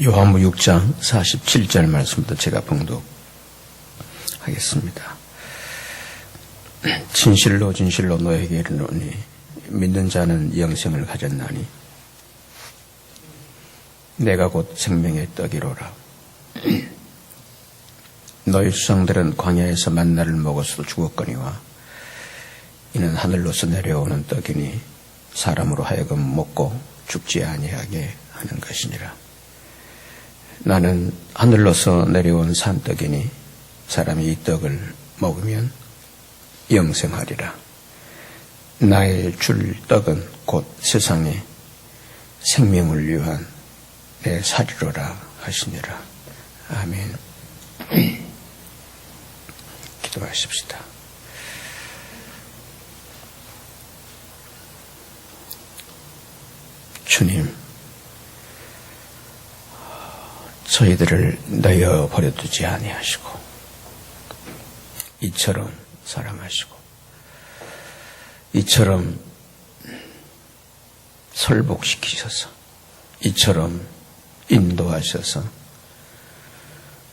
요한복음 6장 47절 말씀부터 제가 봉독하겠습니다. 진실로 진실로 너에게 이르노니 믿는 자는 영생을 가졌나니 내가 곧 생명의 떡이로라. 너희 조상들은 광야에서 만나를 먹어서도 죽었거니와 이는 하늘로서 내려오는 떡이니 사람으로 하여금 먹고 죽지 아니하게 하는 것이니라. 나는 하늘로서 내려온 산떡이니 사람이 이 떡을 먹으면 영생하리라. 나의 줄 떡은 곧 세상에 생명을 위한 내 살이로라 하시니라. 아멘. 기도하십시다. 주님, 저희들을 내어 버려두지 아니하시고 이처럼 사랑하시고 이처럼 설복시키셔서 이처럼 인도하셔서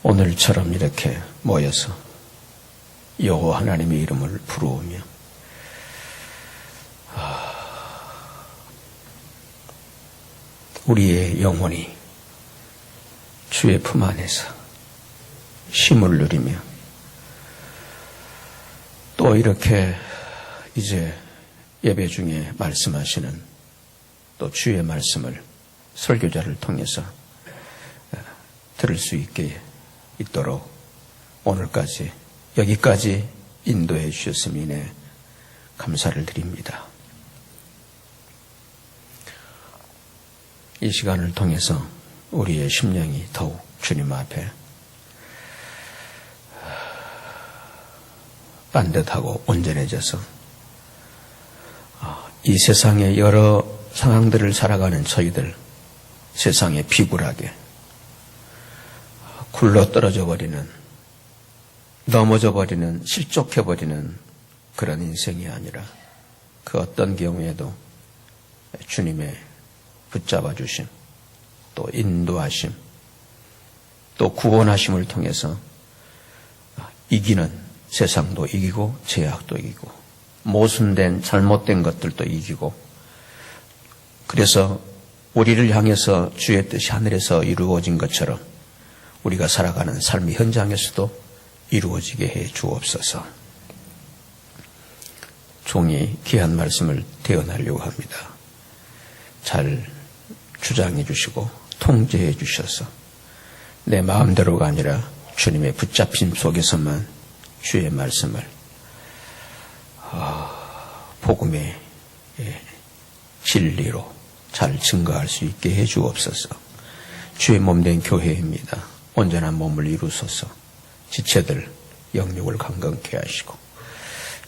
오늘처럼 이렇게 모여서 여호와 하나님의 이름을 부르우며 우리의 영혼이 주의 품 안에서 쉼을 누리며 또 이렇게 이제 예배 중에 말씀하시는 또 주의 말씀을 설교자를 통해서 들을 수 있도록 오늘까지 여기까지 인도해 주셨음이네 감사를 드립니다. 이 시간을 통해서 우리의 심령이 더욱 주님 앞에 반듯하고 온전해져서 이 세상의 여러 상황들을 살아가는 저희들, 세상에 비굴하게 굴러떨어져 버리는, 넘어져 버리는, 실족해 버리는 그런 인생이 아니라 그 어떤 경우에도 주님의 붙잡아 주심, 또 인도하심, 또 구원하심을 통해서 이기는 세상도 이기고 죄악도 이기고 모순된 잘못된 것들도 이기고, 그래서 우리를 향해서 주의 뜻이 하늘에서 이루어진 것처럼 우리가 살아가는 삶의 현장에서도 이루어지게 해 주옵소서. 종이 귀한 말씀을 대언하려고 합니다. 잘 주장해 주시고 통제해 주셔서 내 마음대로가 아니라 주님의 붙잡힘 속에서만 주의 말씀을 복음의 진리로 잘 증거할 수 있게 해 주옵소서. 주의 몸된 교회입니다. 온전한 몸을 이루소서. 지체들 영육을 강건케 하시고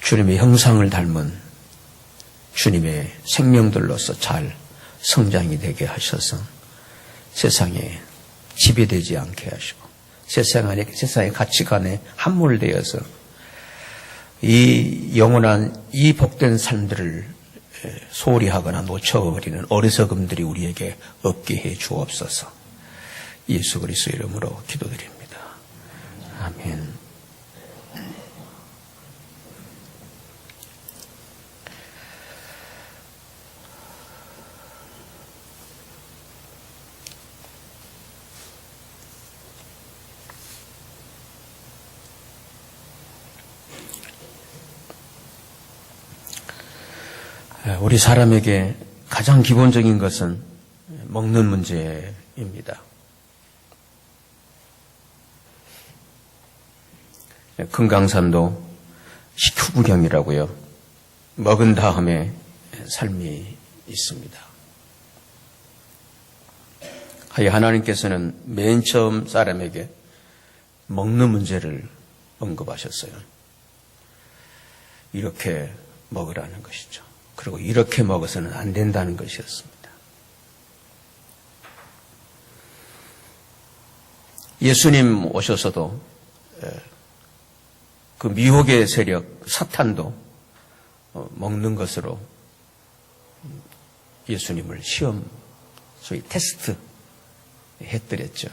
주님의 형상을 닮은 주님의 생명들로서 잘 성장이 되게 하셔서 세상에 지배되지 않게 하시고 세상의 가치관에 함몰되어서 이 영원한 이 복된 삶들을 소홀히 하거나 놓쳐버리는 어리석음들이 우리에게 없게 해 주옵소서. 예수 그리스도의 이름으로 기도드립니다. 아멘. 우리 사람에게 가장 기본적인 것은 먹는 문제입니다. 금강산도 식후구경이라고요. 먹은 다음에 삶이 있습니다. 하나님께서는 맨 처음 사람에게 먹는 문제를 언급하셨어요. 이렇게 먹으라는 것이죠. 그리고 이렇게 먹어서는 안 된다는 것이었습니다. 예수님 오셔서도 그 미혹의 세력 사탄도 먹는 것으로 예수님을 시험, 소위 테스트 해드렸죠.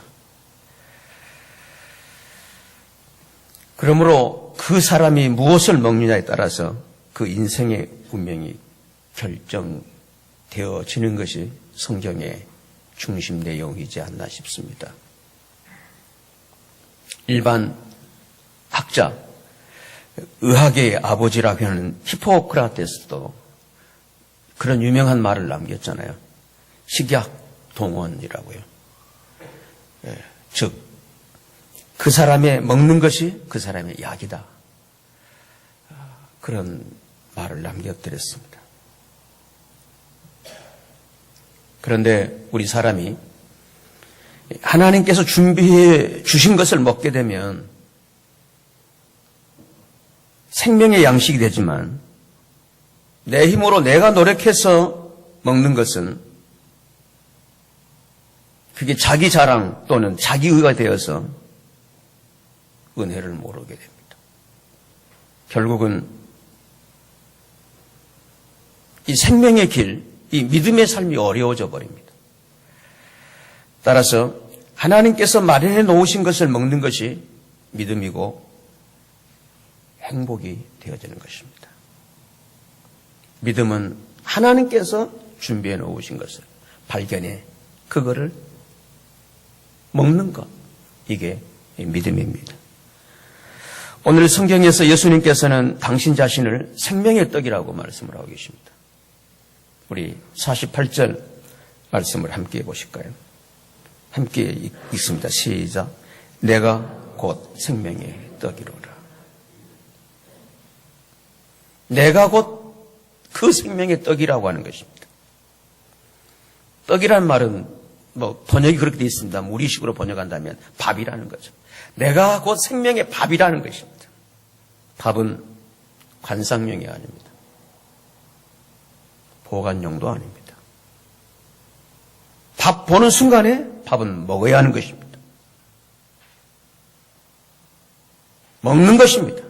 그러므로 그 사람이 무엇을 먹느냐에 따라서 그 인생의 운명이 결정되어지는 것이 성경의 중심 내용이지 않나 싶습니다. 일반 학자, 의학의 아버지라고 하는 히포크라테스도 그런 유명한 말을 남겼잖아요. 식약 동원이라고요. 즉, 그 사람의 먹는 것이 그 사람의 약이다. 그런 말을 남겨드렸습니다. 그런데 우리 사람이 하나님께서 준비해 주신 것을 먹게 되면 생명의 양식이 되지만 내 힘으로 내가 노력해서 먹는 것은 그게 자기 자랑 또는 자기의가 되어서 은혜를 모르게 됩니다. 결국은 이 생명의 길, 이 믿음의 삶이 어려워져 버립니다. 따라서 하나님께서 마련해 놓으신 것을 먹는 것이 믿음이고 행복이 되어지는 것입니다. 믿음은 하나님께서 준비해 놓으신 것을 발견해 그거를 먹는 것, 이게 믿음입니다. 오늘 성경에서 예수님께서는 당신 자신을 생명의 떡이라고 말씀을 하고 계십니다. 우리 48절 말씀을 함께 보실까요? 함께 읽습니다. 시작. 내가 곧 생명의 떡이로라. 내가 곧 그 생명의 떡이라고 하는 것입니다. 떡이란 말은 번역이 그렇게 되어 있습니다. 우리식으로 번역한다면 밥이라는 거죠. 내가 곧 생명의 밥이라는 것입니다. 밥은 관상용이 아닙니다. 보관용도 아닙니다. 밥 보는 순간에 밥은 먹어야 하는 것입니다. 먹는 것입니다.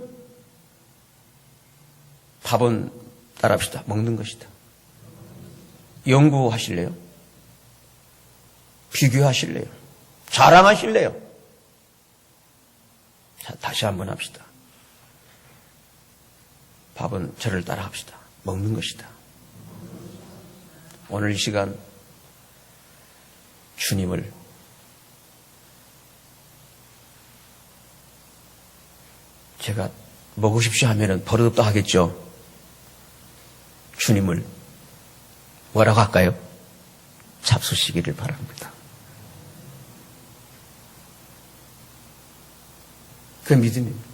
밥은 따라합시다. 먹는 것이다. 연구하실래요? 비교하실래요? 자랑하실래요? 자, 다시 한번 합시다. 밥은 저를 따라합시다. 먹는 것이다. 오늘 이 시간 주님을 제가 먹으십시오 하면은 버릇없다 하겠죠. 주님을 뭐라고 할까요? 잡수시기를 바랍니다. 그 믿음입니다.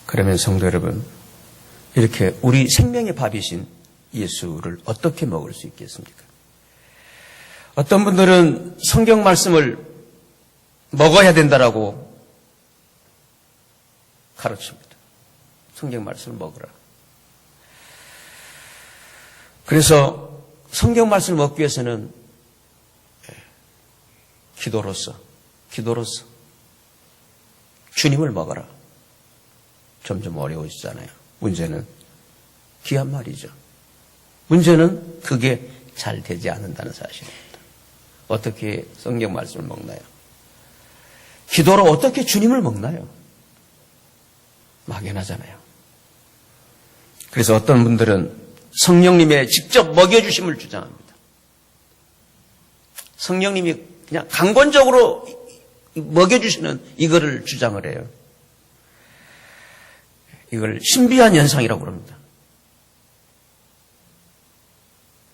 그러면 성도 여러분, 이렇게 우리 생명의 밥이신 예수를 어떻게 먹을 수 있겠습니까? 어떤 분들은 성경 말씀을 먹어야 된다라고 가르칩니다. 성경 말씀을 먹으라. 그래서 성경 말씀을 먹기 위해서는 기도로서 주님을 먹어라. 점점 어려워지잖아요. 문제는 귀한 말이죠. 문제는 그게 잘 되지 않는다는 사실입니다. 어떻게 성경 말씀을 먹나요? 기도로 어떻게 주님을 먹나요? 막연하잖아요. 그래서 어떤 분들은 성령님의 직접 먹여주심을 주장합니다. 성령님이 그냥 강권적으로 먹여주시는 이거를 주장을 해요. 이걸 신비한 현상이라고 합니다.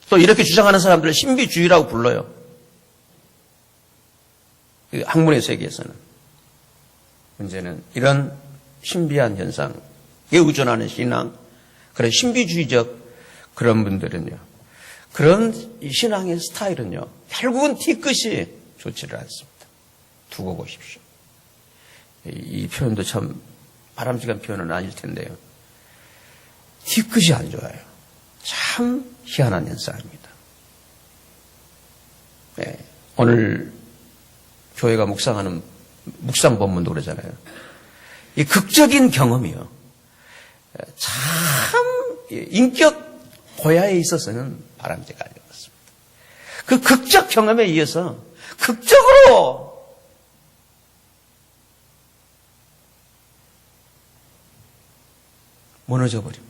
또 이렇게 주장하는 사람들을 신비주의라고 불러요. 학문의 세계에서는. 문제는 이런 신비한 현상에 의존하는 신앙, 그런 신비주의적 그런 분들은요, 그런 신앙의 스타일은요, 결국은 뒤끝이 좋지를 않습니다. 두고 보십시오. 이 표현도 참 바람직한 표현은 아닐 텐데요. 뒤끝이 안 좋아요. 참 희한한 현상입니다. 네, 오늘 교회가 묵상 본문도 그러잖아요. 이 극적인 경험이요. 참 인격 고야에 있어서는 바람직하지 않습니다. 그 극적 경험에 의해서 극적으로 무너져 버립니다.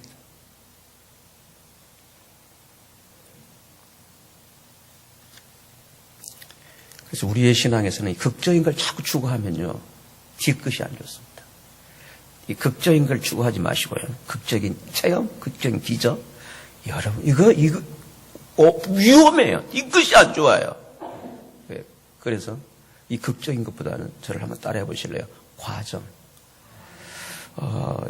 그래서 우리의 신앙에서는 이 극적인 걸 자꾸 추구하면요, 뒤끝이 안 좋습니다. 이 극적인 걸 추구하지 마시고요, 극적인 체험, 극적인 기적, 여러분 이거 위험해요. 뒤끝이 안 좋아요. 그래서 이 극적인 것보다는 저를 한번 따라해 보실래요? 과정.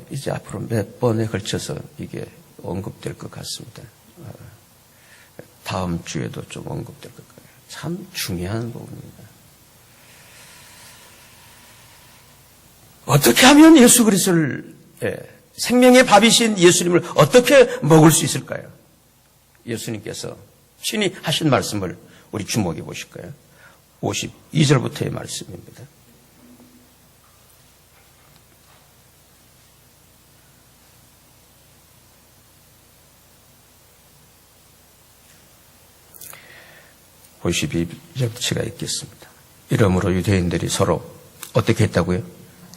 이제 앞으로 몇 번에 걸쳐서 이게 언급될 것 같습니다. 다음 주에도 좀 언급될 것 같아요. 참 중요한 부분입니다. 어떻게 하면 예수 그리스도를, 생명의 밥이신 예수님을 어떻게 먹을 수 있을까요? 예수님께서 친히 하신 말씀을 우리 주목해 보실까요? 52절부터의 말씀입니다. 제가 읽겠습니다. 이러므로 유대인들이 서로 어떻게 했다고요?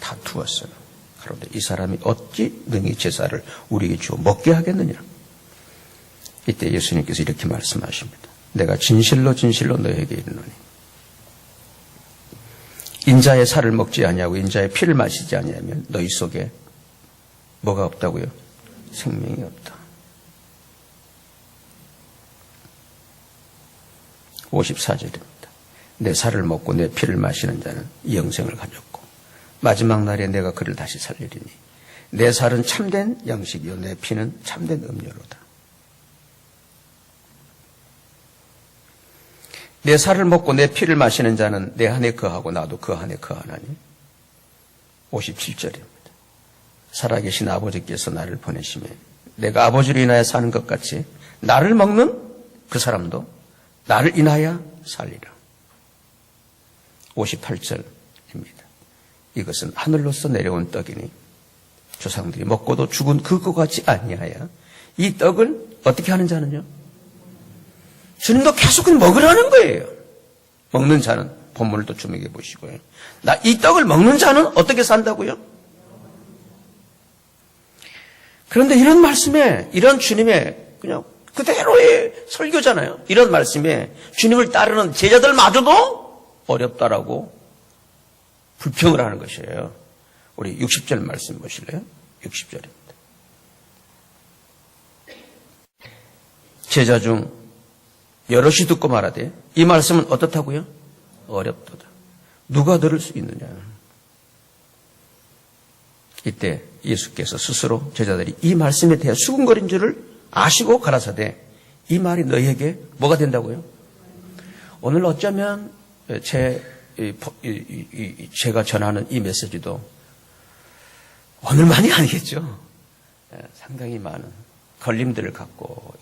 다투었어요. 그런데 이 사람이 어찌 능히 제사를 우리에게 주어 먹게 하겠느냐? 이때 예수님께서 이렇게 말씀하십니다. 내가 진실로 진실로 너에게 이르노니 인자의 살을 먹지 아니하고 인자의 피를 마시지 아니하면 너희 속에 뭐가 없다고요? 생명이 없다. 54절입니다. 내 살을 먹고 내 피를 마시는 자는 영생을 가졌고 마지막 날에 내가 그를 다시 살리리니 내 살은 참된 양식이요 내 피는 참된 음료로다. 내 살을 먹고 내 피를 마시는 자는 내 안에 거하고 나도 그 안에 거하나니. 57절입니다. 살아계신 아버지께서 나를 보내시며 내가 아버지로 인하여 사는 것 같이 나를 먹는 그 사람도 나를 인하여 살리라. 58절입니다. 이것은 하늘로서 내려온 떡이니 조상들이 먹고도 죽은 그거 같이 아니하여 이 떡을 어떻게 하는 자는요? 주님도 계속 먹으라는 거예요. 먹는 자는 본문을 또 주목해 보시고요. 이 떡을 먹는 자는 어떻게 산다고요? 그런데 이런 말씀에, 이런 주님의 그냥 그대로의 설교잖아요. 이런 말씀에 주님을 따르는 제자들마저도 어렵다라고 불평을 하는 것이에요. 우리 60절 말씀 보실래요? 60절입니다. 제자 중 여럿이 듣고 말하되 이 말씀은 어떻다고요? 어렵도다. 누가 들을 수 있느냐? 이때 예수께서 스스로 제자들이 이 말씀에 대해 수군거린 줄을 아시고 가라사대 이 말이 너희에게 뭐가 된다고요? 오늘 어쩌면 제가 전하는 이 메시지도 오늘만이 아니겠죠. 상당히 많은 걸림들을 갖고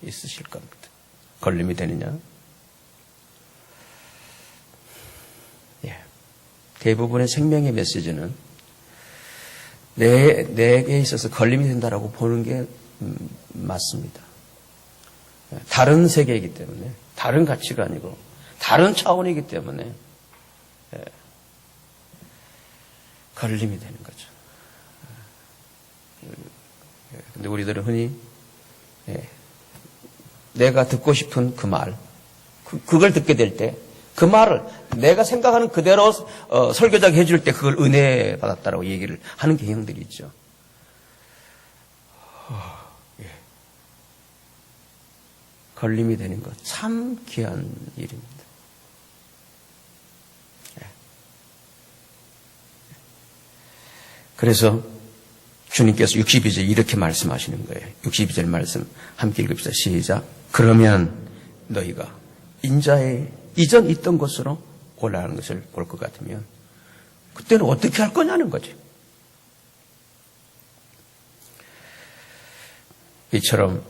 있으실 겁니다. 걸림이 되느냐? 대부분의 생명의 메시지는 내게 있어서 걸림이 된다라고 보는 게 맞습니다. 다른 세계이기 때문에, 다른 가치관이고, 다른 차원이기 때문에 걸림이 되는 거죠. 근데 우리들은 흔히 내가 듣고 싶은 그 말, 그걸 듣게 될 때, 그 말을 내가 생각하는 그대로 설교자가 해줄 때 그걸 은혜 받았다라고 얘기를 하는 경향들이 있죠. 걸림이 되는 것 참 귀한 일입니다. 그래서 주님께서 62절 이렇게 말씀하시는 거예요. 62절 말씀 함께 읽읍시다. 시작. 그러면 너희가 인자의 이전 있던 곳으로 올라가는 것을 볼 것 같으면 그때는 어떻게 할 거냐는 거죠. 이처럼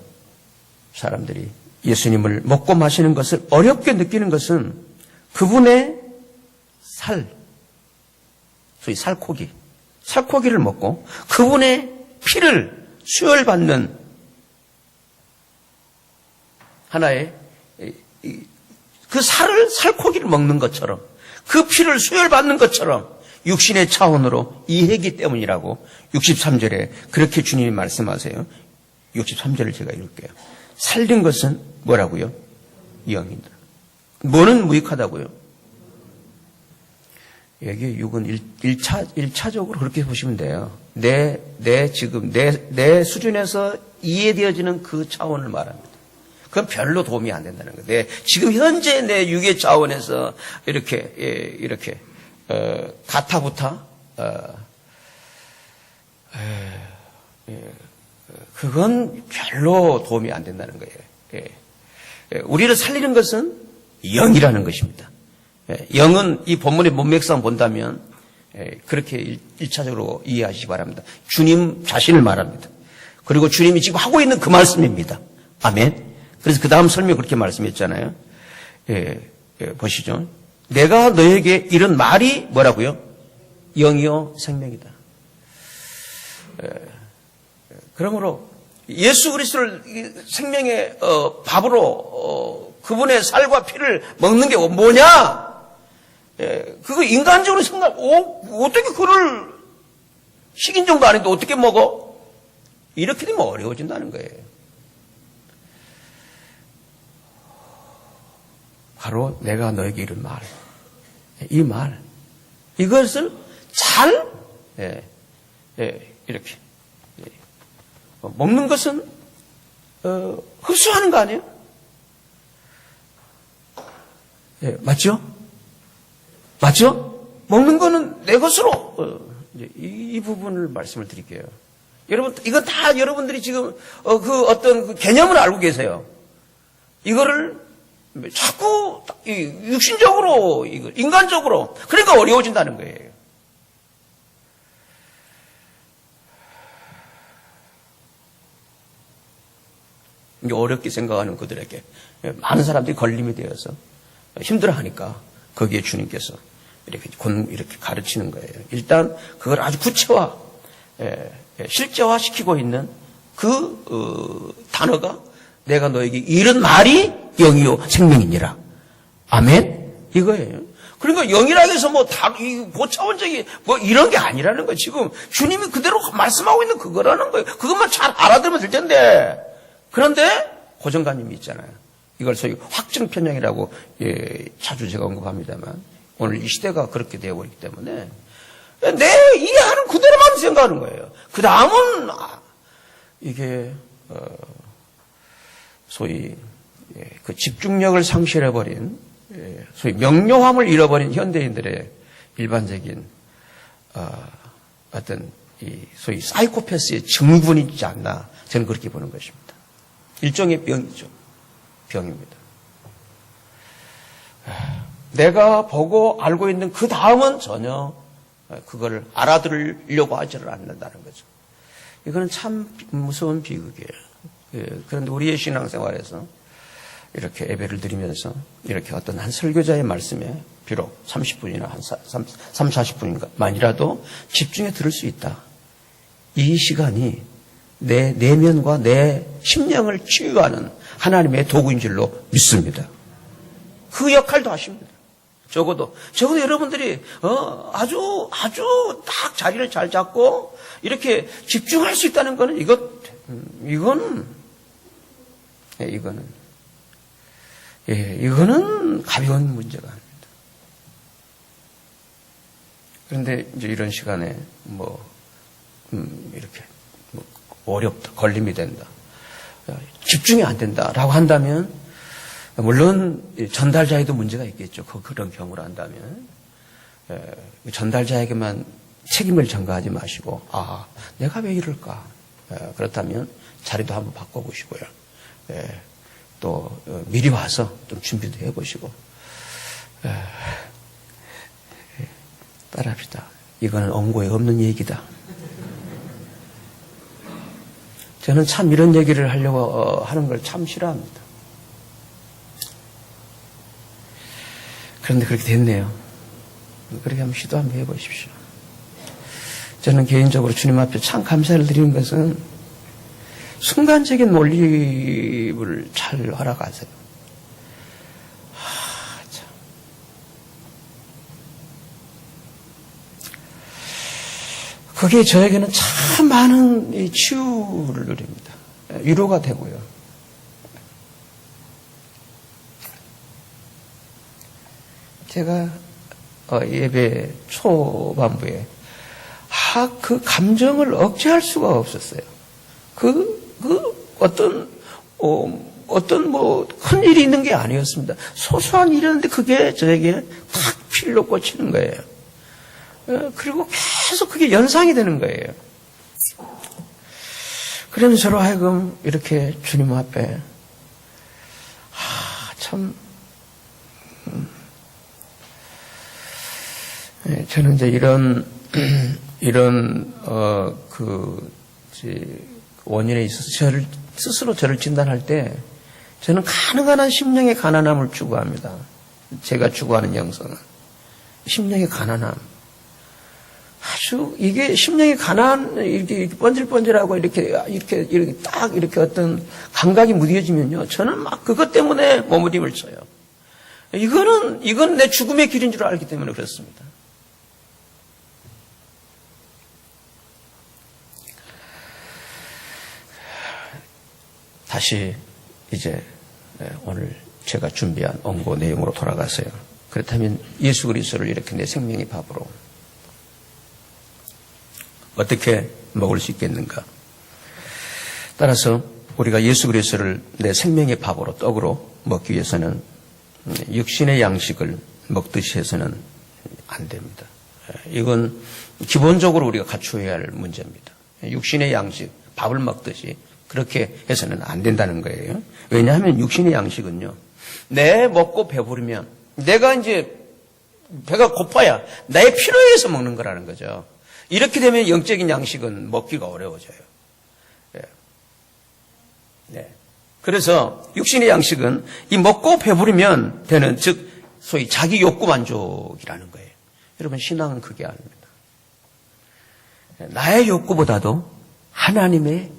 사람들이 예수님을 먹고 마시는 것을 어렵게 느끼는 것은 그분의 소위 살코기를 먹고 그분의 피를 수혈받는 하나의 그 살코기를 먹는 것처럼 그 피를 수혈받는 것처럼 육신의 차원으로 이해하기 때문이라고 63절에 그렇게 주님이 말씀하세요. 63절을 제가 읽을게요. 살린 것은 뭐라고요? 영이다. 뭐는 무익하다고요? 여기 6은 1차적으로 그렇게 보시면 돼요. 지금 내 수준에서 이해되어지는 그 차원을 말합니다. 그건 별로 도움이 안 된다는 거예요. 지금 현재 내 육의 차원에서 이렇게 가타부타 그건 별로 도움이 안 된다는 거예요. 우리를 살리는 것은 영이라는 것입니다. 영은 이 본문의 문맥상 본다면 그렇게 1차적으로 이해하시기 바랍니다. 주님 자신을 말합니다. 그리고 주님이 지금 하고 있는 그 말씀입니다. 아멘. 그래서 그 다음 설명 그렇게 말씀했잖아요. 보시죠. 내가 너에게 이런 말이 뭐라고요? 영이요 생명이다. 그러므로 예수 그리스도를 생명의 밥으로 그분의 살과 피를 먹는 게 뭐냐? 그거 인간적으로 어떻게 그를 식인종도 아닌데 어떻게 먹어? 이렇게 되면 어려워진다는 거예요. 바로 내가 너에게 이런 말, 이 말, 이것을 잘 이렇게 먹는 것은 흡수하는 거 아니에요? 맞죠? 맞죠? 먹는 거는 내 것으로 이 부분을 말씀을 드릴게요. 여러분, 이건 다 여러분들이 지금 그 어떤 그 개념을 알고 계세요. 이거를 자꾸 육신적으로, 인간적으로, 그러니까 어려워진다는 거예요. 이게 어렵게 생각하는 그들에게 많은 사람들이 걸림이 되어서 힘들어하니까 거기에 주님께서 이렇게 가르치는 거예요. 일단 그걸 아주 구체화, 실제화시키고 있는 그 단어가 내가 너에게 이런 말이 영이요 생명이니라. 아멘? 이거예요. 그러니까 영이라고 해서 고차원적인 이런 게 아니라는 거예요. 지금 주님이 그대로 말씀하고 있는 그거라는 거예요. 그것만 잘 알아들으면 될 텐데. 그런데 고정관념이 있잖아요. 이걸 소위 확증편향이라고 자주 제가 언급합니다만 오늘 이 시대가 그렇게 되어버리기 때문에 내 이해하는 그대로만 생각하는 거예요. 그 다음은 이게 소위 그 집중력을 상실해버린 소위 명료함을 잃어버린 현대인들의 일반적인 어떤 소위 사이코패스의 증후군이 있지 않나 저는 그렇게 보는 것입니다. 일종의 병이죠. 병입니다. 내가 보고 알고 있는 그 다음은 전혀 그걸 알아들으려고 하지를 않는다는 거죠. 이거는 참 무서운 비극이에요. 그런데 우리의 신앙생활에서 이렇게 예배를 드리면서 이렇게 어떤 한 설교자의 말씀에 비록 30분이나 한 40분만이라도 집중해 들을 수 있다. 이 시간이 내 내면과 내 심령을 치유하는 하나님의 도구인 줄로 믿습니다. 그 역할도 하십니다. 적어도 여러분들이 아주 딱 자리를 잘 잡고 이렇게 집중할 수 있다는 거는 이거는 가벼운 문제가 아닙니다. 그런데 이제 이런 시간에 이렇게 어렵다, 걸림이 된다, 집중이 안 된다라고 한다면 물론 전달자에도 문제가 있겠죠. 그런 경우를 한다면 전달자에게만 책임을 전가하지 마시고 내가 왜 이럴까? 그렇다면 자리도 한번 바꿔보시고요. 또 미리 와서 좀 준비도 해보시고 따라합시다. 이거는 언고에 없는 얘기다. 저는 참 이런 얘기를 하려고 하는 걸 참 싫어합니다. 그런데 그렇게 됐네요. 그렇게 한번 시도 한번 해보십시오. 저는 개인적으로 주님 앞에 참 감사를 드리는 것은 순간적인 몰입을 잘 허락하세요. 참. 그게 저에게는 참 많은 이 치유를 누립니다. 위로가 되고요. 제가 예배 초반부에 그 감정을 억제할 수가 없었어요. 어떤 큰 일이 있는 게 아니었습니다. 소소한 일이었는데 그게 저에게 탁 필로 꽂히는 거예요. 그리고 계속 그게 연상이 되는 거예요. 그러면서 저로 하여금 이렇게 주님 앞에 참 저는 이제 이런 원인에 있어서 스스로 저를 진단할 때 저는 가능한 한 심령의 가난함을 추구합니다. 제가 추구하는 영성은 심령의 가난함. 아주 이게 심령의 가난 이렇게 번질번질하고 이렇게 딱 이렇게 어떤 감각이 무뎌지면요, 저는 막 그것 때문에 머무림을 쳐요. 이건 내 죽음의 길인 줄 알기 때문에 그렇습니다. 다시 이제 오늘 제가 준비한 원고 내용으로 돌아가세요. 그렇다면 예수 그리스도를 이렇게 내 생명의 밥으로 어떻게 먹을 수 있겠는가? 따라서 우리가 예수 그리스도를 내 생명의 밥으로 떡으로 먹기 위해서는 육신의 양식을 먹듯이 해서는 안 됩니다. 이건 기본적으로 우리가 갖추어야 할 문제입니다. 육신의 양식, 밥을 먹듯이 그렇게 해서는 안 된다는 거예요. 왜냐하면 육신의 양식은요, 내 먹고 배부르면 내가 이제 배가 고파야 나의 필요에 의해서 먹는 거라는 거죠. 이렇게 되면 영적인 양식은 먹기가 어려워져요. 네. 그래서 육신의 양식은 이 먹고 배부르면 되는, 즉 소위 자기 욕구 만족이라는 거예요. 여러분, 신앙은 그게 아닙니다. 나의 욕구보다도 하나님의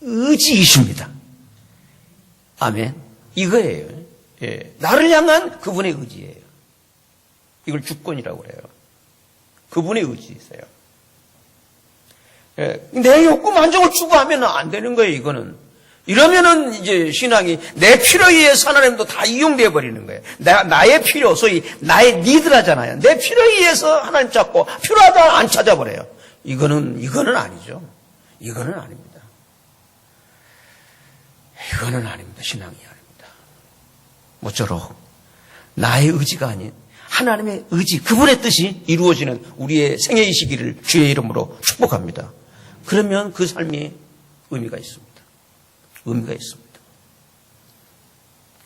의지이십니다. 아멘. 이거예요. 예. 나를 향한 그분의 의지예요. 이걸 주권이라고 그래요. 그분의 의지이세요. 예. 내 욕구 만족을 추구하면 안 되는 거예요, 이거는. 이러면은 이제 신앙이 내 필요에 의해서 하나님도 다 이용되어 버리는 거예요. 나의 필요, 소위 나의 니드라잖아요. 내 필요에 의해서 하나님 찾고 필요하다 안 찾아버려요. 이거는 아니죠. 이거는 아닙니다. 이거는 아닙니다. 신앙이 아닙니다. 모쪼록 나의 의지가 아닌 하나님의 의지, 그분의 뜻이 이루어지는 우리의 생애의 시기를 주의 이름으로 축복합니다. 그러면 그 삶이 의미가 있습니다. 의미가 있습니다.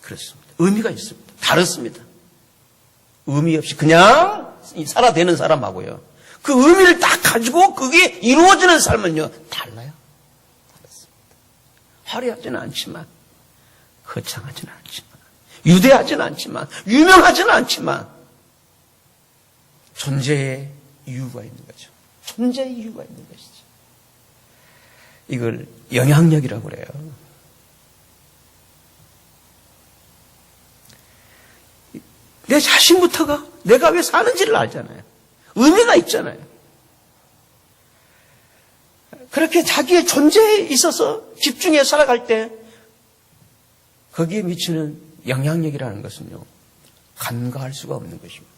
그렇습니다. 의미가 있습니다. 다릅니다. 의미 없이 그냥 살아대는 사람하고요, 그 의미를 딱 가지고 그게 이루어지는 삶은요, 달라요. 다릅니다. 화려하지는 않지만, 거창하지는 않지만, 유대하지는 않지만, 유명하지는 않지만, 존재의 이유가 있는 거죠. 존재의 이유가 있는 것이죠. 이걸 영향력이라고 그래요. 내 자신부터가 내가 왜 사는지를 알잖아요. 의미가 있잖아요. 그렇게 자기의 존재에 있어서 집중해 살아갈 때 거기에 미치는 영향력이라는 것은요, 간과할 수가 없는 것입니다.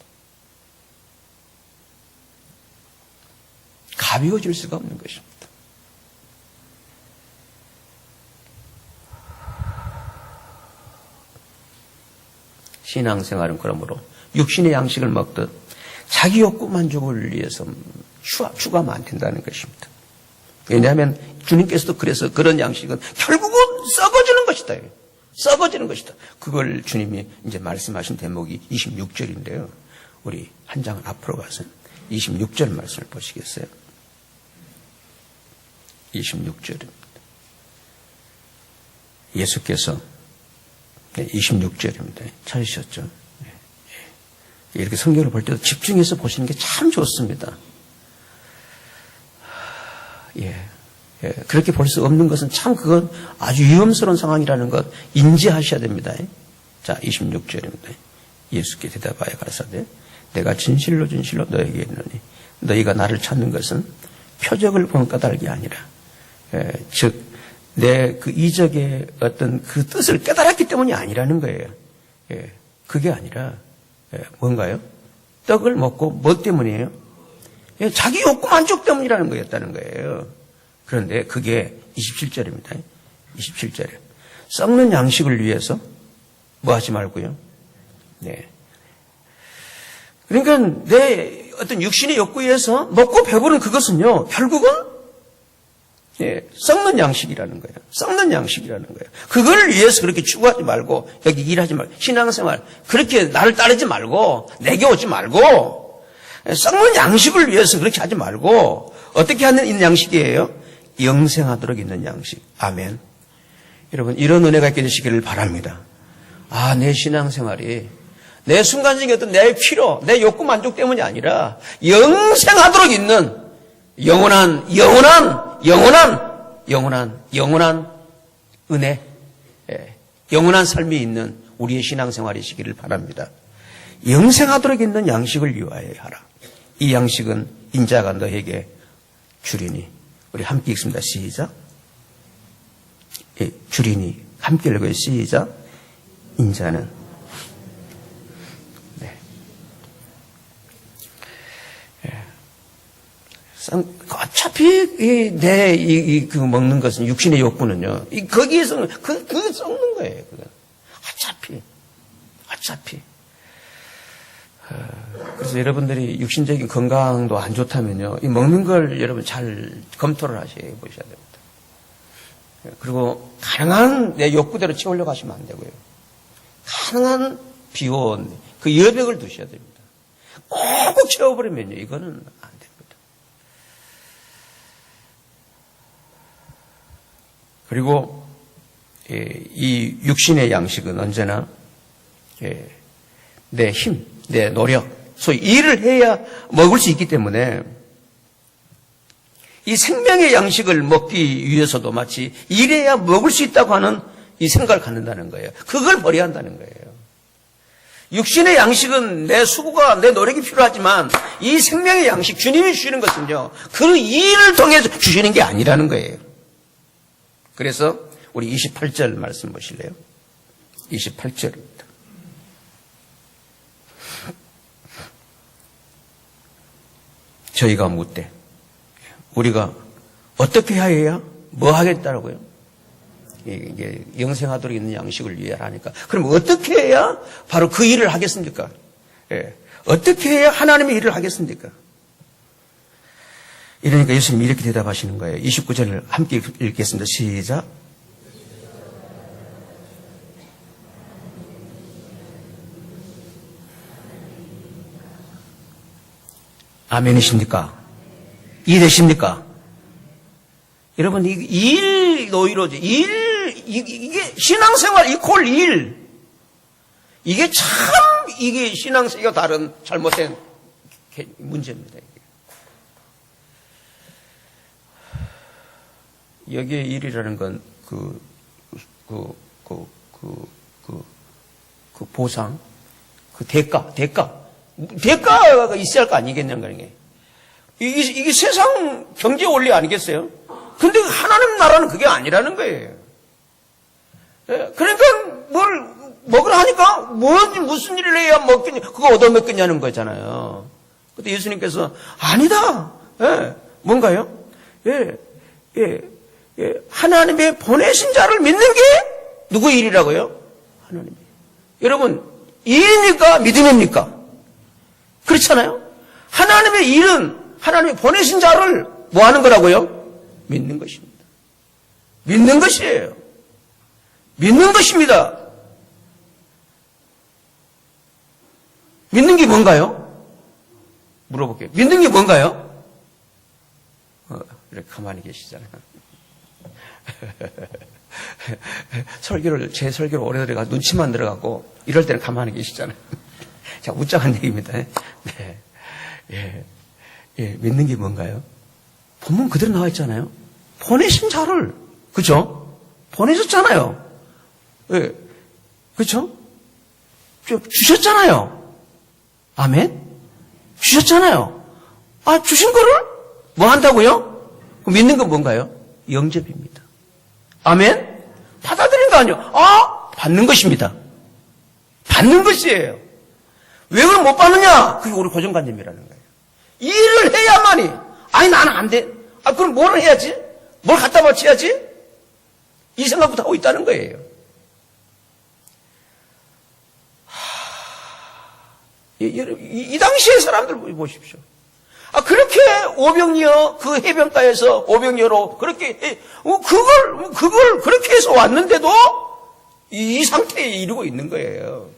가벼워질 수가 없는 것입니다. 신앙생활은 그러므로 육신의 양식을 먹듯 자기 욕구 만족을 위해서 추구하면 안 된다는 것입니다. 왜냐하면 주님께서도 그래서 그런 양식은 결국은 썩어지는 것이다. 썩어지는 것이다. 그걸 주님이 이제 말씀하신 대목이 26절인데요. 우리 한 장 앞으로 가서 26절 말씀을 보시겠어요? 26절입니다. 예수께서 26절입니다. 찾으셨죠? 이렇게 성경을 볼 때도 집중해서 보시는 게 참 좋습니다. 그렇게 볼 수 없는 것은 참 그건 아주 위험스러운 상황이라는 것 인지하셔야 됩니다. 자, 26절입니다. 예수께 대답하여 가라사대 내가 진실로 진실로 너에게 이르노니 너희가 나를 찾는 것은 표적을 본 까닭이 아니라 즉 내 그 이적의 어떤 그 뜻을 깨달았기 때문이 아니라는 거예요. 그게 아니라 뭔가요? 떡을 먹고 뭐 때문이에요? 자기 욕구 만족 때문이라는 거였다는 거예요. 그런데 그게 27절입니다. 27절에 썩는 양식을 위해서 뭐 하지 말고요. 그러니까 내 어떤 육신의 욕구에 의해서 먹고 배부른 그것은요, 결국은 썩는 양식이라는 거예요. 썩는 양식이라는 거예요. 그걸 위해서 그렇게 추구하지 말고, 여기 일하지 말고, 신앙생활, 그렇게 나를 따르지 말고, 내게 오지 말고, 썩는 양식을 위해서 그렇게 하지 말고, 어떻게 하는 양식이에요? 영생하도록 있는 양식. 아멘. 여러분, 이런 은혜가 있게 되시기를 바랍니다. 내 신앙생활이, 내 순간적인 어떤 내 필요, 내 욕구 만족 때문이 아니라, 영생하도록 있는, 영원한 은혜, 영원한 삶이 있는 우리의 신앙생활이시기를 바랍니다. 영생하도록 있는 양식을 위하여 하라. 이 양식은 인자가 너에게 주리니. 우리 함께 읽습니다. 시작. 주리니. 함께 읽어요. 시작. 인자는. 어차피 그 먹는 것은 육신의 욕구는요. 거기에서 그 썩는 거예요. 그건. 어차피. 그래서 여러분들이 육신적인 건강도 안 좋다면요. 이 먹는 걸 여러분 잘 검토를 보셔야 됩니다. 그리고 가능한 내 욕구대로 채우려고 하시면 안 되고요. 가능한 비원, 그 여백을 두셔야 됩니다. 꼭 채워버리면요. 이거는 안 됩니다. 그리고 이 육신의 양식은 언제나 내 힘, 내 노력, 소위 일을 해야 먹을 수 있기 때문에 이 생명의 양식을 먹기 위해서도 마치 일해야 먹을 수 있다고 하는 이 생각을 갖는다는 거예요. 그걸 버려야 한다는 거예요. 육신의 양식은 내 수고가, 내 노력이 필요하지만 이 생명의 양식, 주님이 주시는 것은요, 그 일을 통해서 주시는 게 아니라는 거예요. 그래서 우리 28절 말씀 보실래요? 28절입니다. 저희가 묻되 우리가 어떻게 해야 뭐 하겠다라고요? 이게 영생하도록 있는 양식을 위해 하니까 그럼 어떻게 해야 바로 그 일을 하겠습니까? 어떻게 해야 하나님의 일을 하겠습니까? 이러니까 예수님이 이렇게 대답하시는 거예요. 29절을 함께 읽겠습니다. 시작. 아멘이십니까? 이해되십니까? 여러분, 일 노이로죠. 이게 신앙생활 이퀄 일. 이게 참, 이게 신앙생활과 다른 잘못된 문제입니다. 여기에 일이라는 건 보상, 대가가 있어야 할 거 아니겠냐는 거예요. 이게 세상 경제 원리 아니겠어요? 근데 하나님 나라는 그게 아니라는 거예요. 그러니까 뭘 먹으라 하니까 무슨 일을 해야 먹겠냐, 그거 얻어먹겠냐는 거잖아요. 근데 예수님께서 아니다. 뭔가요? 하나님의 보내신 자를 믿는 게 누구의 일이라고요? 하나님의. 여러분, 일입니까? 믿음입니까? 그렇잖아요? 하나님의 일은 하나님이 보내신 자를 뭐 하는 거라고요? 믿는 것입니다. 믿는 것이에요. 믿는 것입니다. 믿는 게 뭔가요? 물어볼게요. 믿는 게 뭔가요? 이렇게 가만히 계시잖아요. 제 설교를 오래 들어가 눈치만 들어가고 이럴 때는 가만히 계시잖아요. 자, 웃자간 얘기입니다. 네. 믿는 게 뭔가요? 본문 그대로 나와 있잖아요. 보내신 자를, 그죠? 보내셨잖아요. 예. 그죠? 주셨잖아요. 아멘? 주셨잖아요. 아, 주신 거를 뭐 한다고요? 믿는 건 뭔가요? 영접입니다. 아멘? 받아들이는 거 아니에요. 아, 받는 것입니다. 받는 것이에요. 왜 그걸 못 받느냐? 그게 우리 고정관념이라는 거예요. 일을 해야만이, 아니, 나는 안 돼. 아, 그럼 뭘 해야지? 뭘 갖다 바쳐야지? 이 생각부터 하고 있다는 거예요. 이 당시의 사람들 보십시오. 아, 그렇게 오병이어, 그 해변가에서 오병이어로 그렇게, 그걸 그렇게 해서 왔는데도 이 상태에 이르고 있는 거예요.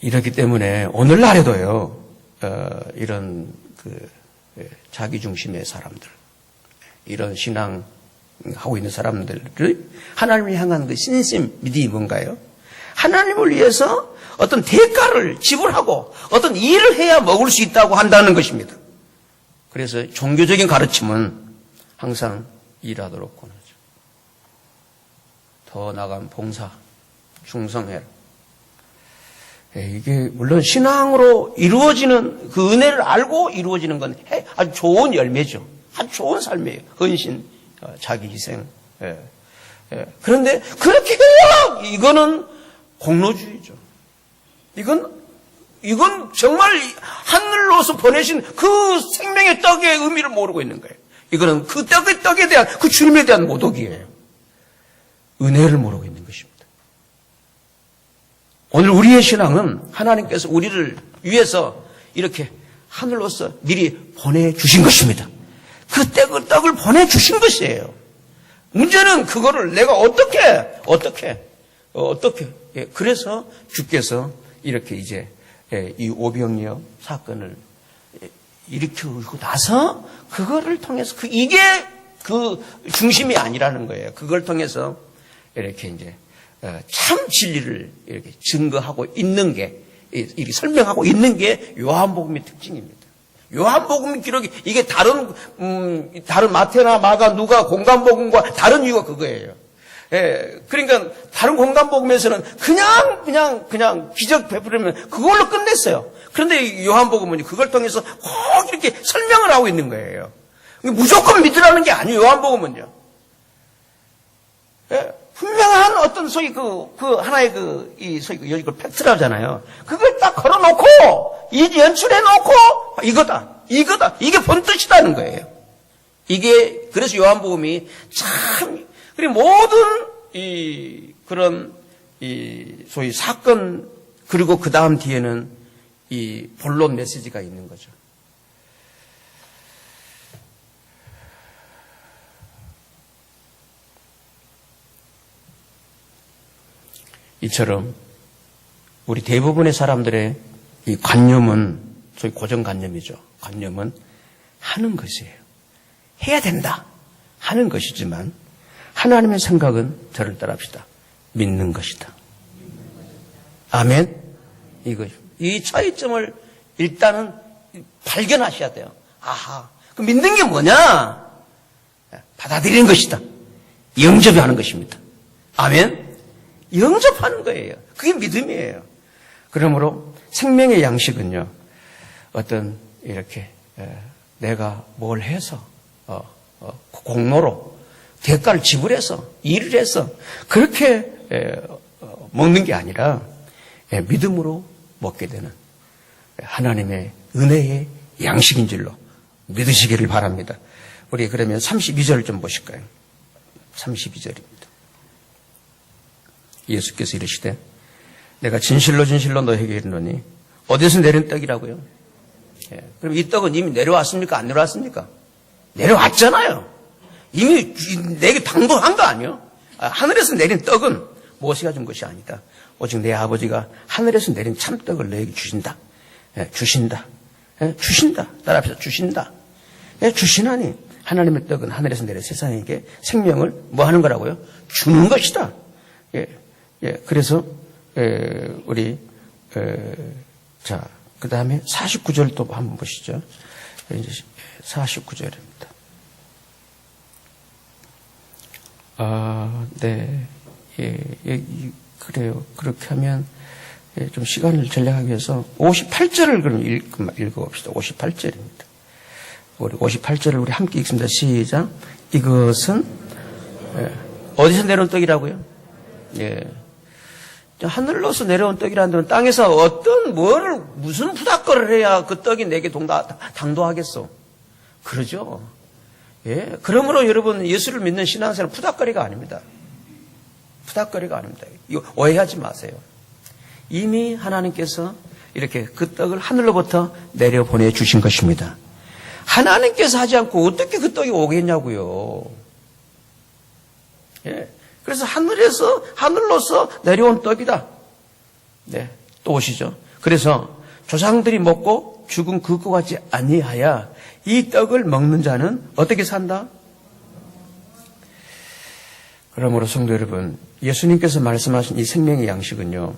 이렇기 때문에 오늘날에도요, 이런 자기 중심의 사람들, 이런 신앙하고 있는 사람들을 하나님을 향한 그 신심, 믿음이 뭔가요? 하나님을 위해서 어떤 대가를 지불하고 어떤 일을 해야 먹을 수 있다고 한다는 것입니다. 그래서 종교적인 가르침은 항상 일하도록 권하죠. 더 나아간 봉사, 충성해라. 이게 물론 신앙으로 이루어지는 그 은혜를 알고 이루어지는 건 아주 좋은 열매죠. 아주 좋은 삶이에요. 헌신, 자기 희생. 그런데 그렇게 해야 이거는 공로주의죠. 이건 정말 하늘로서 보내신 그 생명의 떡의 의미를 모르고 있는 거예요. 이거는 그 떡에 대한 그 주님에 대한 모독이에요. 은혜를 모르고 있는 것입니다. 오늘 우리의 신앙은 하나님께서 우리를 위해서 이렇게 하늘로서 미리 보내주신 것입니다. 그 떡을 보내주신 것이에요. 문제는 그거를 내가 어떻게 그래서 주께서 이렇게 이제 이 오병이어 사건을 일으키고 나서 그거를 통해서 이게 그 중심이 아니라는 거예요. 그걸 통해서 이렇게 이제 참 진리를 이렇게 증거하고 있는 게, 이렇게 설명하고 있는 게 요한복음의 특징입니다. 요한복음 기록이 이게 다른 마태나 마가, 누가 공간복음과 다른 이유가 그거예요. 그러니까 다른 공간복음에서는 그냥 기적 베풀으면 그걸로 끝냈어요. 그런데 요한복음은 그걸 통해서 꼭 이렇게 설명을 하고 있는 거예요. 무조건 믿으라는 게 아니에요. 요한복음은요. 분명한 어떤 소위 하나의 소위 여기 팩트라고 하잖아요. 그걸 딱 걸어놓고, 연출해놓고, 이거다. 이게 본뜻이라는 거예요. 그래서 요한복음이 참, 그리고 모든, 그런, 소위 사건, 그리고 그 다음 뒤에는 이 본론 메시지가 있는 거죠. 이처럼 우리 대부분의 사람들의 이 관념은 소위 고정관념이죠. 관념은 하는 것이에요. 해야 된다 하는 것이지만 하나님의 생각은 저를 따라합시다. 믿는 것이다. 아멘. 이 차이점을 일단은 발견하셔야 돼요. 아하. 그 믿는 게 뭐냐? 받아들이는 것이다. 영접이 하는 것입니다. 아멘. 영접하는 거예요. 그게 믿음이에요. 그러므로 생명의 양식은요, 어떤 이렇게 내가 뭘 해서 공로로 대가를 지불해서 일을 해서 그렇게 먹는 게 아니라 믿음으로 먹게 되는 하나님의 은혜의 양식인 줄로 믿으시기를 바랍니다. 우리 그러면 32절 좀 보실까요? 32절입니다. 예수께서 이르시되 내가 진실로 너에게 이르노니 어디서 내린 떡이라고요? 그럼 이 떡은 이미 내려왔습니까? 안 내려왔습니까? 내려왔잖아요. 이미 내게 당도한 거 아니에요? 하늘에서 내린 떡은 모세가 준 것이 아니다. 오직 내 아버지가 하늘에서 내린 참떡을 너에게 주신다. 주신다. 따라합시다. 주신다. 주시나니 하나님의 떡은 하늘에서 내린 세상에게 생명을 뭐 하는 거라고요? 주는 것이다. 그래서 우리 그 다음에 49절 또 한번 보시죠. 이제 49절입니다. 네. 그래요. 그렇게 하면 좀 시간을 전략하기 위해서 58절을 그럼 읽어봅시다. 58절입니다. 우리 58절을 우리 함께 읽습니다. 시작. 이것은 어디서 내려온 떡이라고요? 예. 하늘로서 내려온 떡이라는 데는 땅에서 무슨 푸닥거리를 해야 그 떡이 내게 당도하겠어. 그러죠? 예. 그러므로 여러분, 예수를 믿는 신앙생활은 푸닥거리가 아닙니다. 푸닥거리가 아닙니다. 이거 오해하지 마세요. 이미 하나님께서 이렇게 그 떡을 하늘로부터 내려보내 주신 것입니다. 하나님께서 하지 않고 어떻게 그 떡이 오겠냐고요. 예. 그래서 하늘로서 내려온 떡이다. 네. 또 오시죠. 그래서 조상들이 먹고 죽은 그것 같지 아니하여 이 떡을 먹는 자는 어떻게 산다? 그러므로 성도 여러분, 예수님께서 말씀하신 이 생명의 양식은요,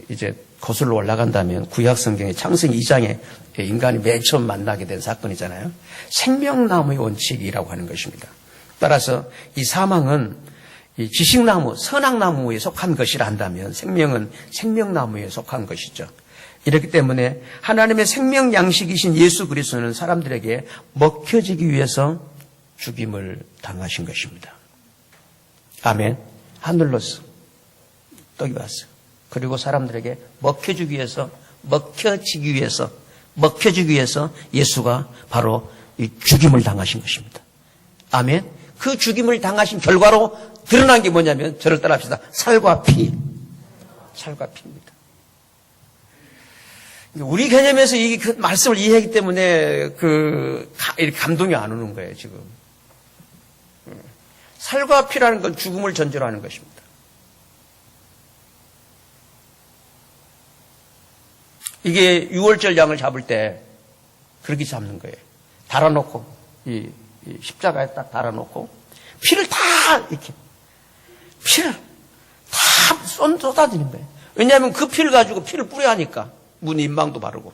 이제 거슬러 올라간다면 구약 성경의 창세기 2장에 인간이 맨 처음 만나게 된 사건이잖아요. 생명나무의 원칙이라고 하는 것입니다. 따라서 이 사망은 이 지식나무, 선악나무에 속한 것이라 한다면 생명은 생명나무에 속한 것이죠. 이렇기 때문에 하나님의 생명 양식이신 예수 그리스도는 사람들에게 먹혀지기 위해서 죽임을 당하신 것입니다. 아멘. 하늘로서 떡이 왔어요. 그리고 사람들에게 먹혀지기 위해서 예수가 바로 이 죽임을 당하신 것입니다. 아멘. 그 죽임을 당하신 결과로 드러난 게 뭐냐면, 저를 따라합시다. 살과 피입니다. 우리 개념에서 그 말씀을 이해하기 때문에 이렇게 감동이 안 오는 거예요, 지금. 살과 피라는 건 죽음을 전제로 하는 것입니다. 이게 6월절 양을 잡을 때 그렇게 잡는 거예요. 달아놓고, 이 십자가에 딱 달아놓고, 피를 다 쏟아지는 거예요. 왜냐하면 그 피를 가지고 피를 뿌려야 하니까. 문 인방도 바르고.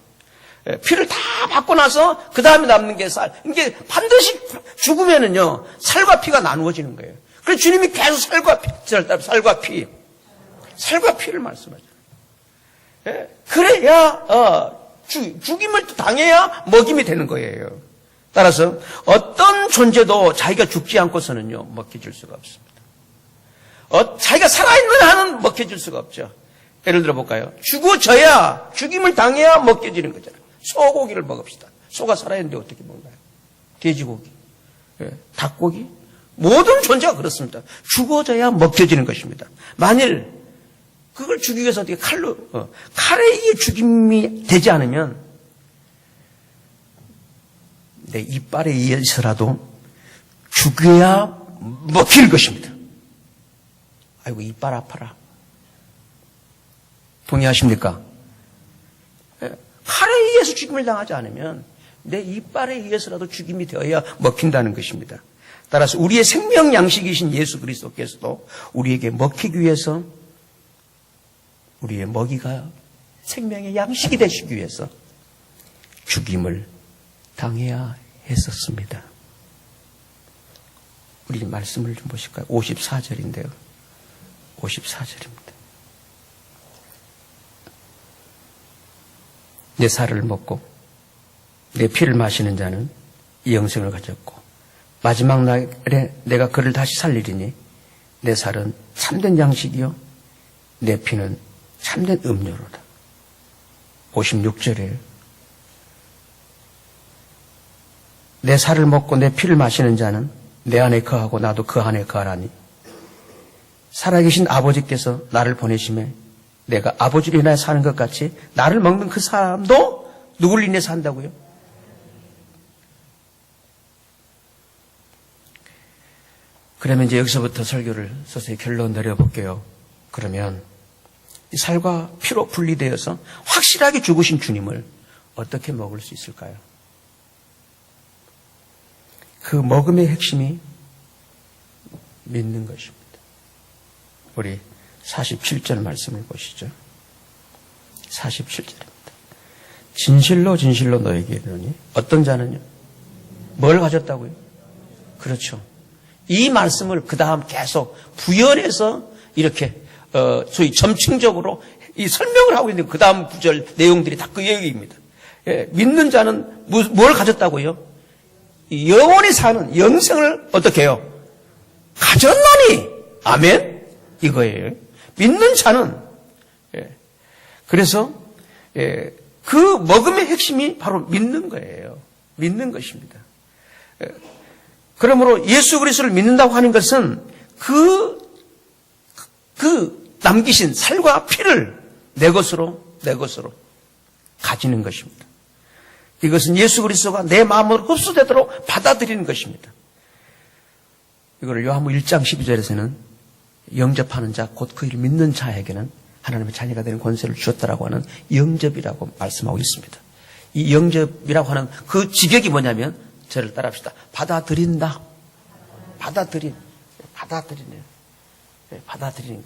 피를 다 받고 나서 그 다음에 남는 게 살. 이게 반드시 죽으면은요, 살과 피가 나누어지는 거예요. 그래서 주님이 계속 살과 피를 말씀하잖아요. 그래야, 죽임을 당해야 먹임이 되는 거예요. 따라서 어떤 존재도 자기가 죽지 않고서는요, 먹혀질 수가 없습니다. 자기가 살아있는 한은 먹혀질 수가 없죠. 예를 들어 볼까요? 죽임을 당해야 먹혀지는 거잖아요. 소고기를 먹읍시다. 소가 살아있는데 어떻게 먹나요? 돼지고기, 닭고기, 모든 존재가 그렇습니다. 죽어져야 먹혀지는 것입니다. 만일 그걸 죽이기 위해서 어떻게 칼에 의해 죽임이 되지 않으면 내 이빨에 의해서라도 죽여야 먹힐 것입니다. 아이고, 이빨 아파라. 동의하십니까? 칼에 의해서 죽임을 당하지 않으면 내 이빨에 의해서라도 죽임이 되어야 먹힌다는 것입니다. 따라서 우리의 생명 양식이신 예수 그리스도께서도 우리에게 먹히기 위해서, 우리의 먹이가 생명의 양식이 되시기 위해서 죽임을 당해야 했었습니다. 우리 말씀을 좀 보실까요? 54절인데요. 54절입니다. 내 살을 먹고 내 피를 마시는 자는 이 영생을 가졌고 마지막 날에 내가 그를 다시 살리리니 내 살은 참된 양식이요 내 피는 참된 음료로다. 56절이에요. 내 살을 먹고 내 피를 마시는 자는 내 안에 거하고 나도 그 안에 거하라니 살아계신 아버지께서 나를 보내심에 내가 아버지로 인하여 사는 것 같이 나를 먹는 그 사람도 누구를 인해 산다고요? 그러면 이제 여기서부터 설교를 서서히 결론 내려볼게요. 그러면 이 살과 피로 분리되어서 확실하게 죽으신 주님을 어떻게 먹을 수 있을까요? 그 먹음의 핵심이 믿는 것입니다. 우리 47절 말씀을 보시죠. 47절입니다. 진실로 진실로 너에게 이르노니 어떤 자는요? 뭘 가졌다고요? 그렇죠. 이 말씀을 그 다음 계속 부연해서 이렇게 소위 점층적으로 이 설명을 하고 있는 그 다음 구절 내용들이 다 그 얘기입니다. 예, 믿는 자는 뭘 가졌다고요? 영원히 사는 영생을 어떻게 해요? 가졌나니 아멘 이거예요. 믿는 자는 그래서 그 먹음의 핵심이 바로 믿는 거예요. 믿는 것입니다. 그러므로 예수 그리스도를 믿는다고 하는 것은 그 남기신 살과 피를 내 것으로 가지는 것입니다. 이것은 예수 그리스도가 내 마음으로 흡수되도록 받아들이는 것입니다. 이거를 요한복음 1장 12절에서는 영접하는 자, 곧 그 일을 믿는 자에게는 하나님의 자녀가 되는 권세를 주었다라고 하는 영접이라고 말씀하고 있습니다. 이 영접이라고 하는 그 직역이 뭐냐면 저를 따라합시다. 받아들인다. 받아들이네요. 받아들이는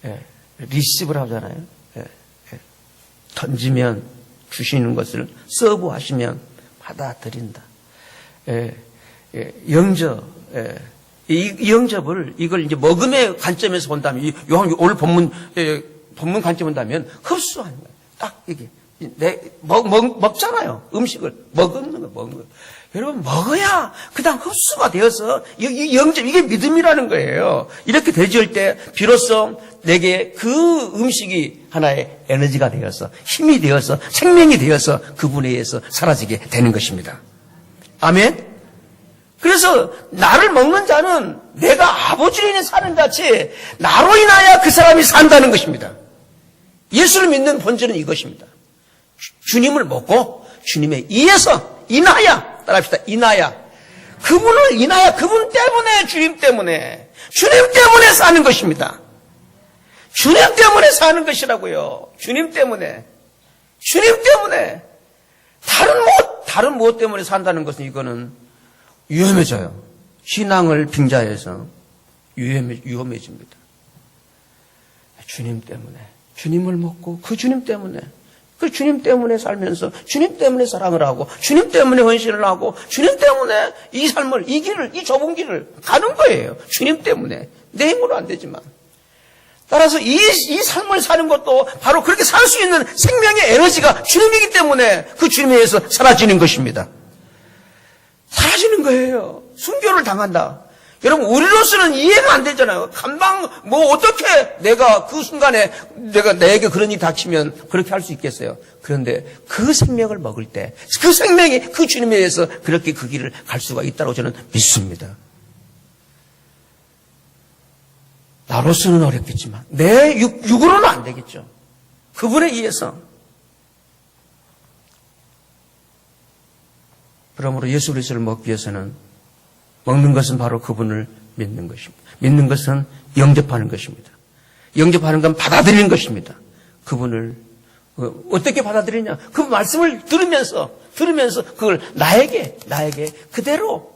거예요. 리시브를 하잖아요. 던지면 주시는 것을 서브하시면 받아들인다. 영접. 이 영접을 이걸 이제 먹음의 관점에서 본다면 요한 오늘 본문 관점 본다면 흡수하는 거예요. 딱 이게 먹잖아요. 음식을 먹는 거. 여러분 먹어야 그다음 흡수가 되어서 이 영접 이게 믿음이라는 거예요. 이렇게 되질 때 비로소 내게 그 음식이 하나의 에너지가 되어서 힘이 되어서 생명이 되어서 그분에 의해서 사라지게 되는 것입니다. 아멘. 그래서 나를 먹는 자는 내가 아버지로 인해 사는 같이 나로 인하여 그 사람이 산다는 것입니다. 예수를 믿는 본질은 이것입니다. 주님을 먹고 주님에 의해서 인하여 따라합시다. 인하여 그분을 인하여 그분 때문에 주님 때문에 사는 것입니다. 주님 때문에 사는 것이라고요. 주님 때문에 다른 무엇 때문에 산다는 것은 이거는 위험해져요. 신앙을 빙자해서 위험해집니다. 주님 때문에 주님을 먹고 그 주님 때문에 살면서 주님 때문에 사랑을 하고 주님 때문에 헌신을 하고 주님 때문에 이 삶을 이 길을 이 좁은 길을 가는 거예요. 주님 때문에 내 힘으로 안 되지만 따라서 이 삶을 사는 것도 바로 그렇게 살 수 있는 생명의 에너지가 주님이기 때문에 그 주님에 의해서 사라지는 것입니다. 사라지는 거예요. 순교를 당한다. 여러분 우리로서는 이해가 안 되잖아요. 어떻게 내가 그 순간에 내게 그런 일이 닥치면 그렇게 할 수 있겠어요. 그런데 그 생명을 먹을 때 그 생명이 그 주님에 의해서 그렇게 그 길을 갈 수가 있다고 저는 믿습니다. 나로서는 어렵겠지만 내 육으로는 안 되겠죠. 그분에 의해서. 그러므로 예수 그리스도를 먹기 위해서는 먹는 것은 바로 그분을 믿는 것입니다. 믿는 것은 영접하는 것입니다. 영접하는 건 받아들이는 것입니다. 그분을 어떻게 받아들이냐? 그 말씀을 들으면서 그걸 나에게 그대로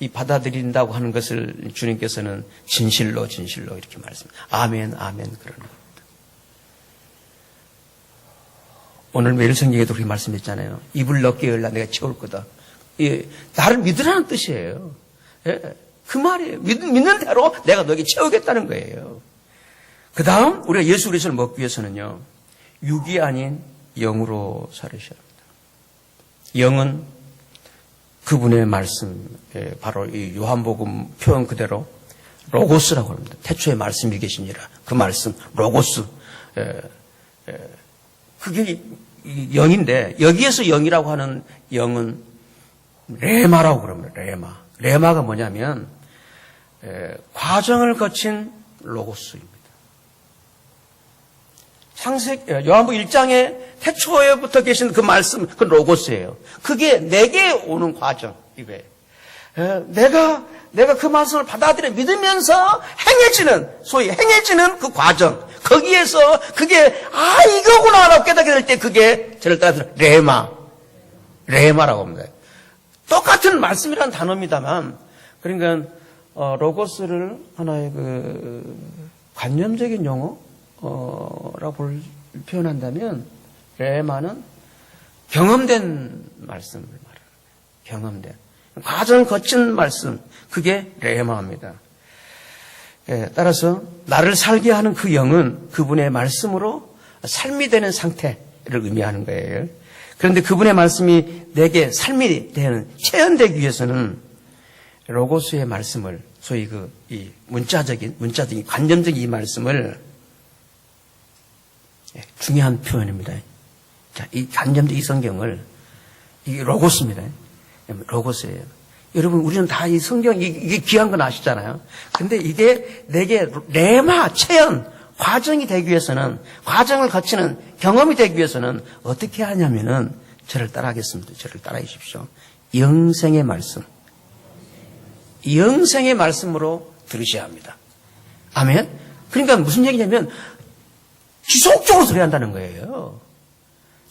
이 받아들인다고 하는 것을 주님께서는 진실로 이렇게 말씀합니다. 아멘 그러는 겁니다. 오늘 매일 성경에도 그렇게 말씀했잖아요. 입을 넓게 열라 내가 채울 거다. 나를 믿으라는 뜻이에요. 그 말이에요. 믿는 대로 내가 너에게 채우겠다는 거예요. 그 다음 우리가 예수 그리스도를 먹기 위해서는요. 육이 아닌 영으로 살으셔야 합니다. 영은 그분의 말씀, 바로 이 요한복음 표현 그대로 로고스라고 합니다. 태초에 말씀이 계시니라. 그 말씀 로고스. 그게 영인데 여기에서 영이라고 하는 영은 레마라고 그럽니다. 레마가 뭐냐면 과정을 거친 로고스입니다. 요한복음 1장에 태초에부터 계신 그 말씀, 그 로고스예요. 그게 내게 오는 과정 이거예요. 내가 그 말씀을 받아들여 믿으면서 소위 행해지는 그 과정. 거기에서 그게 이거구나라고 깨닫게 될 때 그게 저를 따라서 레마라고 합니다. 똑같은 말씀이라는 단어입니다만 그러니까 로고스를 하나의 그 관념적인 용어라고 볼 표현한다면 레마는 경험된 말씀을 말해요. 경험된. 과정을 거친 말씀. 그게 레마입니다. 따라서 나를 살게 하는 그 영은 그분의 말씀으로 삶이 되는 상태를 의미하는 거예요. 그런데 그분의 말씀이 내게 삶이 되는, 체현되기 위해서는 로고스의 말씀을, 소위 이 문자적인, 관념적인 이 말씀을, 중요한 표현입니다. 자, 이 관념적 이 성경을, 이게 로고스입니다. 로고스예요. 여러분, 우리는 다 이 성경, 이게 귀한 건 아시잖아요. 근데 이게 내게 레마, 체현, 과정이 되기 위해서는, 과정을 거치는 경험이 되기 위해서는 어떻게 하냐면은, 저를 따라하겠습니다. 저를 따라해 주십시오. 영생의 말씀. 영생의 말씀으로 들으셔야 합니다. 아멘? 그러니까 무슨 얘기냐면, 지속적으로 들어야 한다는 거예요.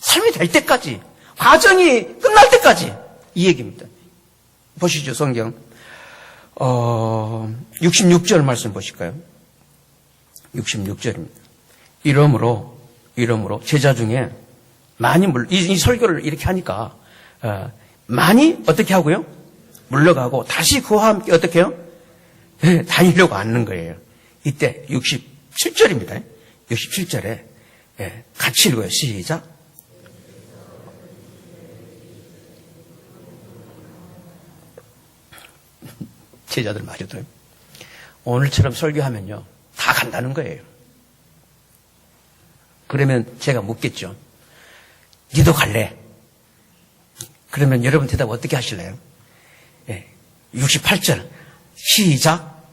삶이 될 때까지, 과정이 끝날 때까지, 이 얘기입니다. 보시죠, 성경. 66절 말씀 보실까요? 66절입니다. 이러므로 제자 중에 많이 이 설교를 이렇게 하니까 많이 어떻게 하고요? 물러가고 다시 그와 함께 어떻게 해요? 다니려고 하는 거예요. 이때 67절입니다. 67절에 같이 읽어요. 시작. 제자들 말이도요. 오늘처럼 설교하면요. 다 간다는 거예요. 그러면 제가 묻겠죠. 니도 갈래? 그러면 여러분 대답 어떻게 하실래요? 68절 시작.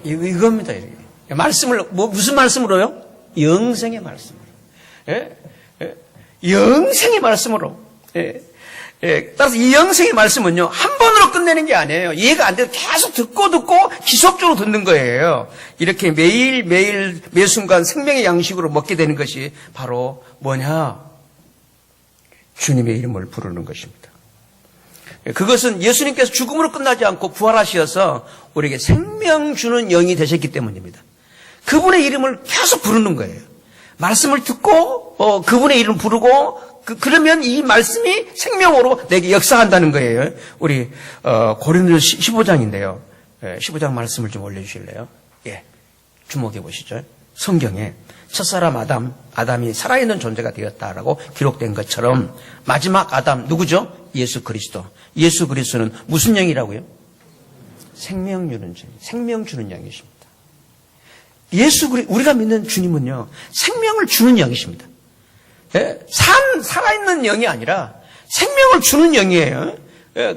이겁니다. 말씀을 무슨 말씀으로요? 영생의 말씀으로. 영생의 말씀으로. 따라서 이 영생의 말씀은요, 한 번으로 끝내는 게 아니에요. 이해가 안 돼도 계속 듣고 지속적으로 듣는 거예요. 이렇게 매일 순간 생명의 양식으로 먹게 되는 것이 바로 뭐냐? 주님의 이름을 부르는 것입니다. 그것은 예수님께서 죽음으로 끝나지 않고 부활하셔서 우리에게 생명 주는 영이 되셨기 때문입니다. 그분의 이름을 계속 부르는 거예요. 말씀을 듣고 그분의 이름을 부르고 그러면 이 말씀이 생명으로 내게 역사한다는 거예요. 우리 고린도서 15장인데요. 15장 말씀을 좀 올려주실래요? 예, 주목해 보시죠. 성경에 첫사람 아담이 살아있는 존재가 되었다라고 기록된 것처럼 마지막 아담 누구죠? 예수 그리스도. 예수 그리스도는 무슨 영이라고요? 생명 주는 영이십니다. 우리가 믿는 주님은요, 생명을 주는 영이십니다. 살아있는 영이 아니라 생명을 주는 영이에요.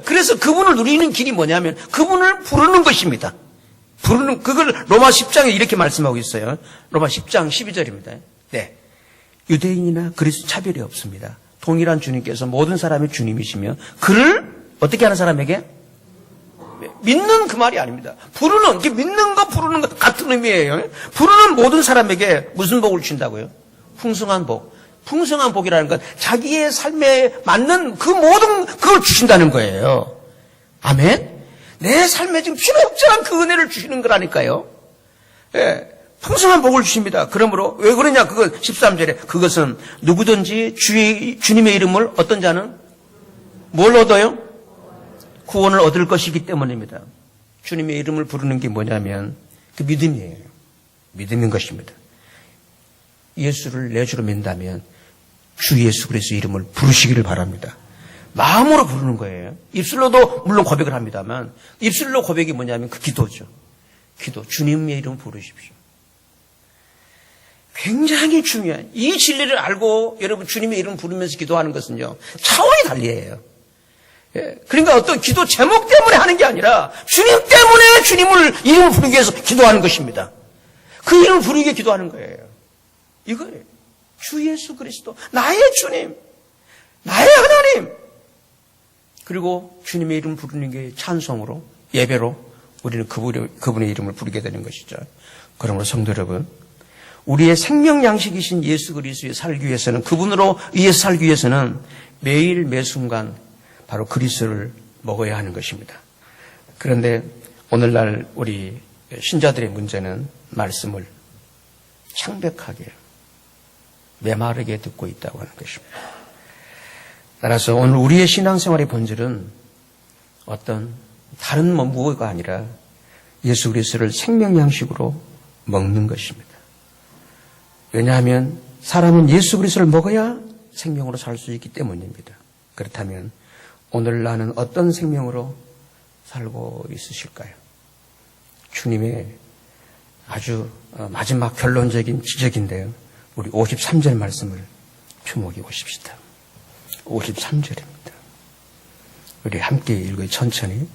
그래서 그분을 누리는 길이 뭐냐면 그분을 부르는 것입니다. 그걸 로마 10장에 이렇게 말씀하고 있어요. 로마 10장 12절입니다. 네. 유대인이나 그리스도 차별이 없습니다. 동일한 주님께서 모든 사람의 주님이시며 그를 어떻게 하는 사람에게? 믿는 그 말이 아닙니다. 믿는 거 부르는 거 같은 의미예요. 부르는 모든 사람에게 무슨 복을 주신다고요? 풍성한 복. 풍성한 복이라는 건 자기의 삶에 맞는 그 모든 그걸 주신다는 거예요. 아멘? 내 삶에 지금 필요 없지 않은 그 은혜를 주시는 거라니까요. 예, 풍성한 복을 주십니다. 그러므로 왜 그러냐? 그건 13절에 그것은 누구든지 주님의 이름을 어떤 자는 뭘 얻어요? 구원을 얻을 것이기 때문입니다. 주님의 이름을 부르는 게 뭐냐면 그 믿음이에요. 믿음인 것입니다. 예수를 내 주로 믿는다면 주 예수 그리스도의 이름을 부르시기를 바랍니다. 마음으로 부르는 거예요. 입술로도 물론 고백을 합니다만 입술로 고백이 뭐냐면 그 기도죠. 기도. 주님의 이름을 부르십시오. 굉장히 중요한 이 진리를 알고 여러분 주님의 이름을 부르면서 기도하는 것은요. 차원이 달리해요. 그러니까 어떤 기도 제목 때문에 하는 게 아니라 주님 때문에 주님을 이름을 부르기 위해서 기도하는 것입니다. 그 이름을 부르기 위해 기도하는 거예요. 이거예요. 주 예수 그리스도 나의 주님, 나의 하나님. 그리고 주님의 이름 부르는 게 찬송으로 예배로 우리는 그분의 이름을 부르게 되는 것이죠. 그러므로 성도 여러분, 우리의 생명 양식이신 예수 그리스도에 살기 위해서는 그분으로 위해서 살기 위해서는 매일 매 순간 바로 그리스도를 먹어야 하는 것입니다. 그런데 오늘날 우리 신자들의 문제는 말씀을 창백하게 메마르게 듣고 있다고 하는 것입니다. 따라서 오늘 우리의 신앙생활의 본질은 어떤 다른 무엇가 아니라 예수 그리스도를 생명 양식으로 먹는 것입니다. 왜냐하면 사람은 예수 그리스도를 먹어야 생명으로 살 수 있기 때문입니다. 그렇다면 오늘 나는 어떤 생명으로 살고 있으실까요? 주님의 아주 마지막 결론적인 지적인데요. 우리 53절 말씀을 주목해 보십시다. 53절입니다. 우리 함께 읽어요. 천천히.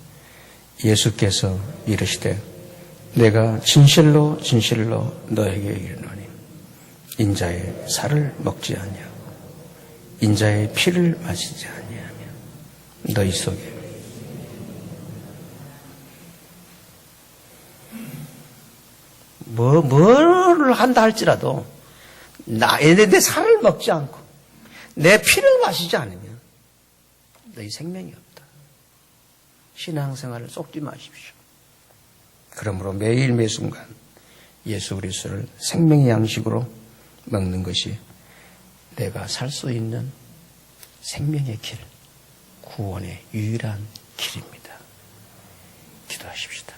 예수께서 이르시되 내가 진실로 진실로 너에게 이르노니 인자의 살을 먹지 아니하고 인자의 피를 마시지 아니하면 너희 속에 뭐를 한다 할지라도 내 살을 먹지 않고 내 피를 마시지 않으면 너희 생명이 없다. 신앙생활을 쏟지 마십시오. 그러므로 매일 매순간 예수 그리스도를 생명의 양식으로 먹는 것이 내가 살 수 있는 생명의 길, 구원의 유일한 길입니다. 기도하십시다.